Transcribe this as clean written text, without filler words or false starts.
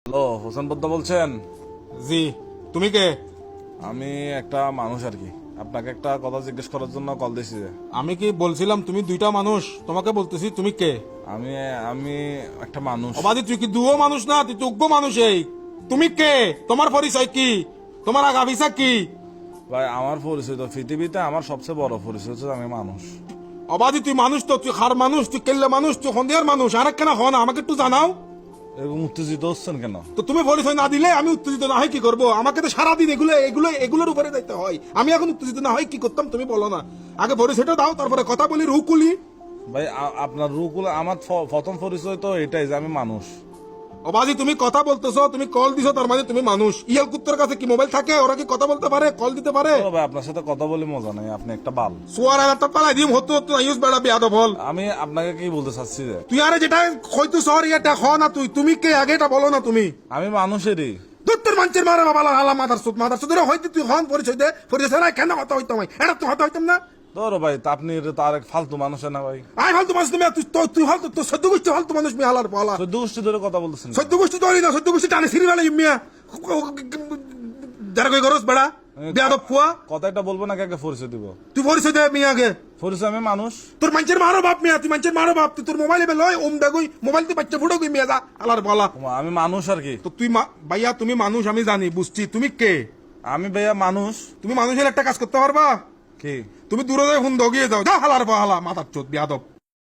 Hello, Hossain বদ্দা বলছেন? জি, তুমি কে? আমি একটা মানুষ আর কি, আপনাকে একটা কথা জিজ্ঞেস করার জন্য কল দিয়েছি। আমি কি বলছিলাম তুমি দুইটা মানুষ? তোমাকে বলতেছি তুমি কে? আমি আমি একটা মানুষ। অবাদি তুই কি দুও মানুষ না, তুই তো উগ্র মানুষ। এই তুমি কে? তোমার পরিচয় কি? তোমার আগাভিসা কি? ভাই, আমার পরিচয় তো পৃথিবীতে আমার সবচেয়ে বড় পরিচয় হচ্ছে আমি মানুষ। অবাদি তুই মানুষ তো, তুই হার মানুষ, তুই কেল্লা মানুষ, তুই সন্ধিয়ার মানুষ। আরেক কেন হন আমাকে একটু জানাও এরকম উত্তেজিত হচ্ছেন কেন? তো। তুমি পরিচয় না দিলে আমি উত্তেজিত না হয় কি করবো? আমাকে তো সারাদিন এগুলোর উপরে দিতে হয়। আমি এখন উত্তেজিত না হয় কি করতাম তুমি বলো না। আগে পরিচয়টা দাও, তারপরে কথা বলি রুকুলি। ভাই, আপনার রুকুল আমার প্রথম পরিচয় তো এটাই যে আমি মানুষ। অবাজি তুমি কথা বলতেছো, তুমি কল দিছো, তার মানে তুমি মানুষ। ইয়াল কুত্তর কাছে কি মোবাইল থাকে? ওরা কি কথা বলতে পারে, কল দিতে পারে? তো ভাই, আপনার সাথে কথা বলে মজা নাই, আপনি একটা বাল। সোয়ার একটা পালাই দিম হতো তো ইউজ বেড়া বেয়াদব হল। আমি আপনাকে কি বলতে চাচ্ছি যে তুই আরে যেটা হয়তো সর এটা হ না, তুমি কে আগে এটা বলো না তুমি। আমি মানুষেরই। তোর মানুষের মারা বাবা হালা মাদার সুদ হয়তো তুই হন পরিচয় না কেন কথা হইতাম এটা তো হতে হইতাম না। তোর ভাই, তা আপনি তার এক ফালতু মানুষ না ভাই। আই ফালতু মানুষ তুমি, তুই হল তো সদ্য গোষ্ঠী ফালতু মানুষ মিয়া হালার পালা। 14 গোষ্ঠী ধরে কথা বলতেছেন। সদ্য গোষ্ঠী তো না, সদ্য গোষ্ঠী টানে সিঁড়ি ফেলে মিয়া যারা কই গরস বেড়া বেয়াদব ফুয়া। কথা একটা বলবো না, কাকে পরিচয় দিব? তুই পরিচয় দে মিয়া আগে। পরিচয় আমি মানুষ। তোর মানুষের মারো বাপ মিয়া, তুই মানুষের মারো বাপ। তুই তোর মোবাইলে বেলয় ওম দাগুই মোবাইল তুই বাচ্চা ফুটো গই মিয়া যা আলার বলা। আমি মানুষ আর কি। তো তুই ভাইয়া তুমি মানুষ আমি জানি বুঝছি, তুমি কে? আমি ভাইয়া মানুষ। তুমি মানুষের একটা কাজ করতে পারবা কি? তুমি দূরে যাই হুন দগিয়ে যাও যা হালার পালা মাথার চোদ বিয়াদব।